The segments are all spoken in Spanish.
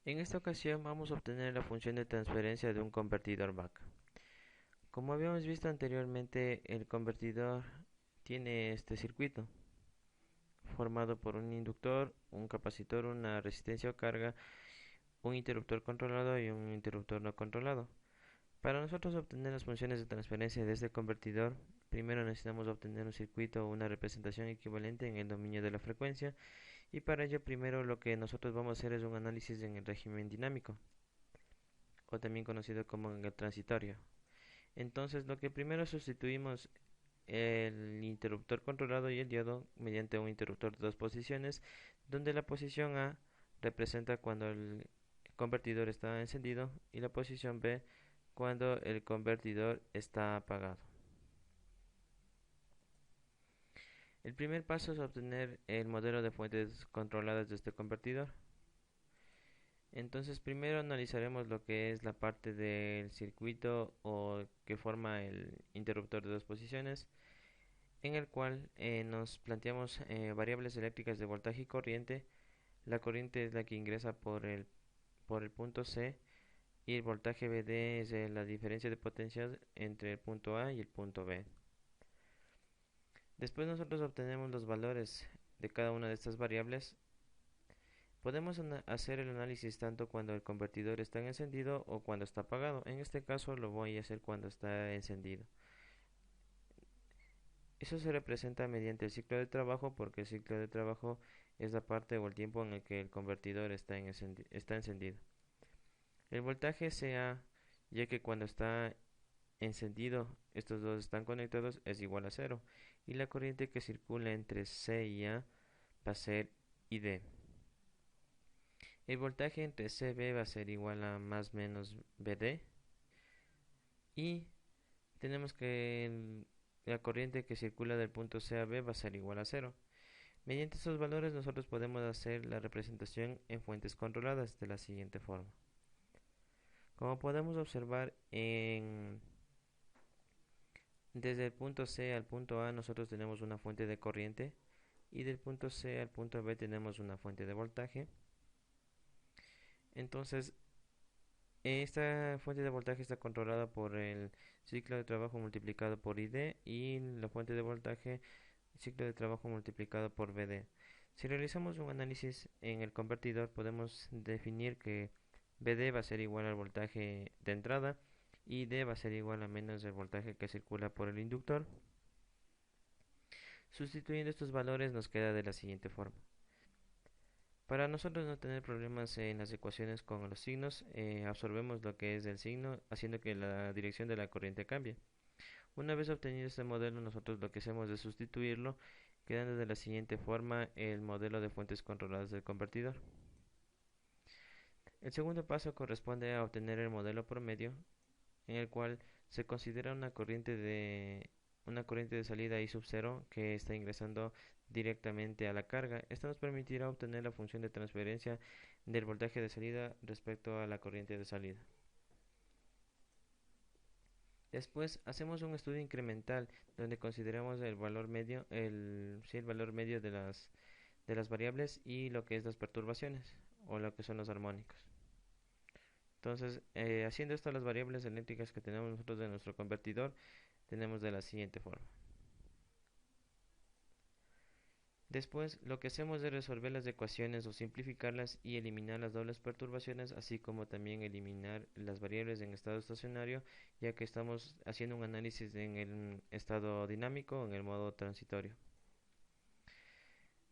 En esta ocasión vamos a obtener la función de transferencia de un convertidor BAC. Como habíamos visto anteriormente, el convertidor tiene este circuito formado por un inductor, un capacitor, una resistencia o carga, un interruptor controlado y un interruptor no controlado. Para nosotros obtener las funciones de transferencia de este convertidor, primero necesitamos obtener un circuito o una representación equivalente en el dominio de la frecuencia, y para ello primero lo que nosotros vamos a hacer es un análisis en el régimen dinámico, o también conocido como en el transitorio. Entonces, lo que primero sustituimos el interruptor controlado y el diodo mediante un interruptor de dos posiciones, donde la posición A representa cuando el convertidor está encendido y la posición B cuando el convertidor está apagado. El primer paso es obtener el modelo de fuentes controladas de este convertidor. Entonces primero analizaremos lo que es la parte del circuito o que forma el interruptor de dos posiciones, en el cual nos planteamos variables eléctricas de voltaje y corriente. La corriente es la que ingresa por el punto C y el voltaje VD es la diferencia de potencias entre el punto A y el punto B. Después nosotros obtenemos los valores de cada una de estas variables. Podemos hacer el análisis tanto cuando el convertidor está encendido o cuando está apagado. En este caso lo voy a hacer cuando está encendido. Eso se representa mediante el ciclo de trabajo, porque el ciclo de trabajo es la parte o el tiempo en el que el convertidor está encendido. El voltaje CA, ya que cuando está encendido estos dos están conectados, es igual a cero. Y la corriente que circula entre C y A va a ser ID. El voltaje entre CB va a ser igual a más menos BD. Y tenemos que la corriente que circula del punto C a B va a ser igual a cero. Mediante estos valores nosotros podemos hacer la representación en fuentes controladas de la siguiente forma. Como podemos observar, desde el punto C al punto A nosotros tenemos una fuente de corriente y del punto C al punto B tenemos una fuente de voltaje. Entonces, esta fuente de voltaje está controlada por el ciclo de trabajo multiplicado por ID y la fuente de voltaje ciclo de trabajo multiplicado por VD. Si realizamos un análisis en el convertidor, podemos definir que VD va a ser igual al voltaje de entrada y D va a ser igual a menos el voltaje que circula por el inductor. Sustituyendo estos valores nos queda de la siguiente forma. Para nosotros no tener problemas en las ecuaciones con los signos, absorbemos lo que es el signo, haciendo que la dirección de la corriente cambie. Una vez obtenido este modelo, nosotros lo que hacemos es sustituirlo, quedando de la siguiente forma el modelo de fuentes controladas del convertidor. El segundo paso corresponde a obtener el modelo promedio, en el cual se considera una corriente de salida I sub 0 que está ingresando directamente a la carga. Esto nos permitirá obtener la función de transferencia del voltaje de salida respecto a la corriente de salida. Después hacemos un estudio incremental donde consideramos el valor medio, el valor medio de las variables y lo que es las perturbaciones o lo que son los armónicos. Entonces, haciendo esto las variables eléctricas que tenemos nosotros de nuestro convertidor, tenemos de la siguiente forma. Después, lo que hacemos es resolver las ecuaciones o simplificarlas y eliminar las dobles perturbaciones, así como también eliminar las variables en estado estacionario, ya que estamos haciendo un análisis en el estado dinámico, en el modo transitorio.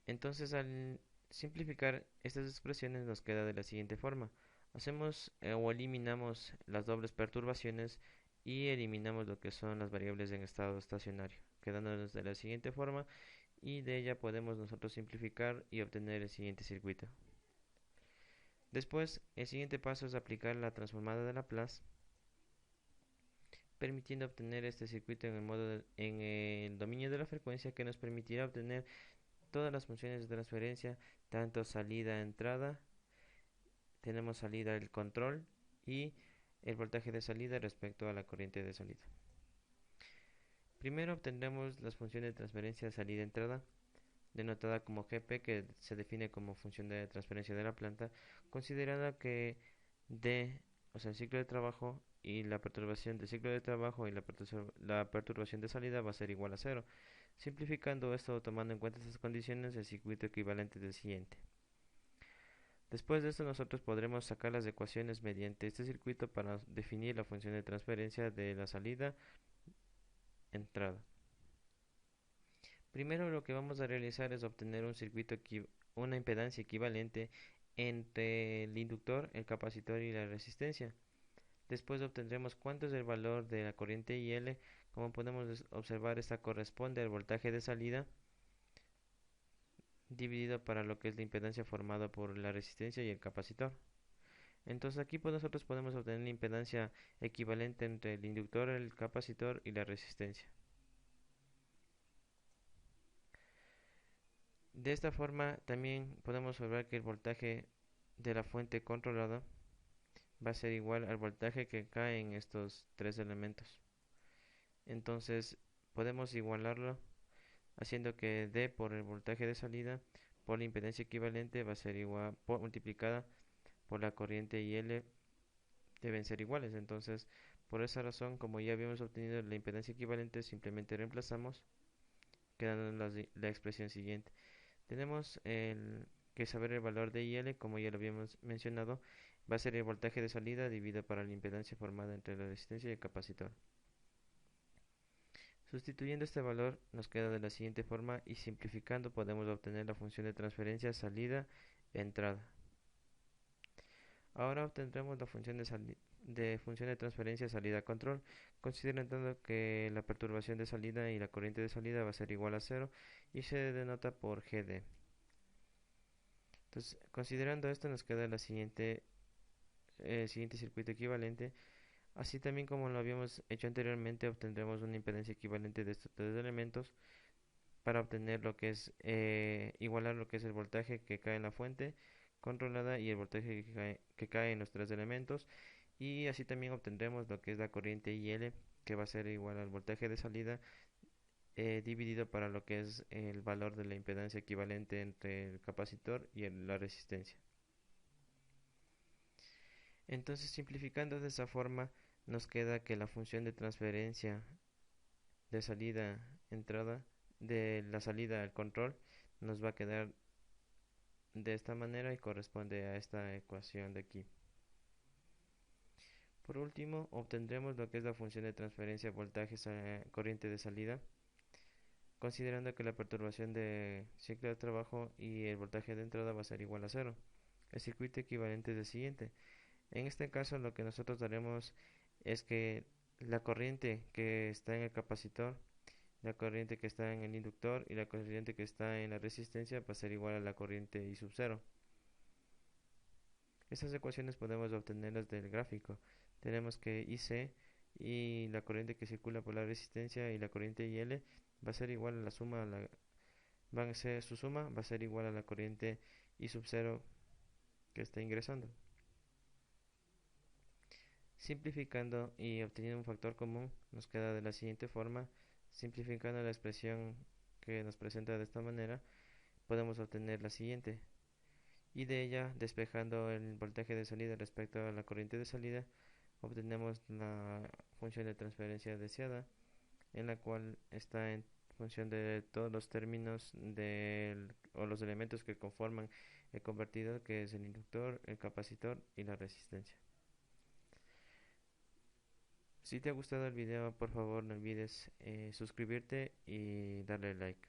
Entonces, al simplificar estas expresiones nos queda de la siguiente forma. Hacemos o eliminamos las dobles perturbaciones y eliminamos lo que son las variables en estado estacionario, quedándonos de la siguiente forma, y de ella podemos nosotros simplificar y obtener el siguiente circuito. Después, el siguiente paso es aplicar la transformada de Laplace, permitiendo obtener este circuito en el dominio de la frecuencia, que nos permitirá obtener todas las funciones de transferencia, tanto salida-entrada, tenemos salida el control y el voltaje de salida respecto a la corriente de salida. Primero obtendremos las funciones de transferencia salida-entrada. denotada como GP, que se define como función de transferencia de la planta, considerando que D, o sea, el ciclo de trabajo y la perturbación del ciclo de trabajo y la perturbación de salida va a ser igual a cero. Simplificando esto, tomando en cuenta estas condiciones, el circuito equivalente es el siguiente. Después de esto, nosotros podremos sacar las ecuaciones mediante este circuito para definir la función de transferencia de la salida-entrada. Primero lo que vamos a realizar es obtener una impedancia equivalente entre el inductor, el capacitor y la resistencia. Después obtendremos cuánto es el valor de la corriente IL. Como podemos observar, esta corresponde al voltaje de salida dividido para lo que es la impedancia formada por la resistencia y el capacitor. Entonces aquí nosotros podemos obtener la impedancia equivalente entre el inductor, el capacitor y la resistencia. De esta forma también podemos observar que el voltaje de la fuente controlada va a ser igual al voltaje que cae en estos tres elementos. Entonces podemos igualarlo haciendo que D por el voltaje de salida por la impedancia equivalente va a ser igual multiplicada por la corriente y L deben ser iguales. Entonces, por esa razón, como ya habíamos obtenido la impedancia equivalente, simplemente reemplazamos, quedando la expresión siguiente. Tenemos que saber el valor de IL, como ya lo habíamos mencionado, va a ser el voltaje de salida dividido para la impedancia formada entre la resistencia y el capacitor. Sustituyendo este valor nos queda de la siguiente forma y simplificando podemos obtener la función de transferencia salida-entrada. Ahora obtendremos la función de transferencia salida-control, considerando que la perturbación de salida y la corriente de salida va a ser igual a cero y se denota por GD. Entonces, considerando esto nos queda el siguiente circuito equivalente. Así también como lo habíamos hecho anteriormente, obtendremos una impedancia equivalente de estos tres elementos para obtener lo que es igualar lo que es el voltaje que cae en la fuente controlada y el voltaje que cae en los tres elementos, y así también obtendremos lo que es la corriente IL, que va a ser igual al voltaje de salida dividido para lo que es el valor de la impedancia equivalente entre el capacitor y la resistencia. Entonces, simplificando de esa forma, nos queda que la función de transferencia de salida-entrada de la salida al control nos va a quedar de esta manera y corresponde a esta ecuación de aquí. Por último, obtendremos lo que es la función de transferencia voltaje-corriente de salida, considerando que la perturbación de ciclo de trabajo y el voltaje de entrada va a ser igual a cero. El circuito equivalente es el siguiente. En este caso, lo que nosotros haremos es que la corriente que está en el capacitor, la corriente que está en el inductor y la corriente que está en la resistencia va a ser igual a la corriente I sub 0. Estas ecuaciones podemos obtenerlas del gráfico. Tenemos que IC y la corriente que circula por la resistencia y la corriente IL va a ser igual a la suma, su suma va a ser igual a la corriente I sub 0 que está ingresando. Simplificando y obteniendo un factor común, nos queda de la siguiente forma. Simplificando la expresión que nos presenta de esta manera, podemos obtener la siguiente. Y de ella, despejando el voltaje de salida respecto a la corriente de salida, obtenemos la función de transferencia deseada, en la cual está en función de todos los términos o los elementos que conforman el convertidor, que es el inductor, el capacitor y la resistencia. Si te ha gustado el video, por favor no olvides suscribirte y darle like.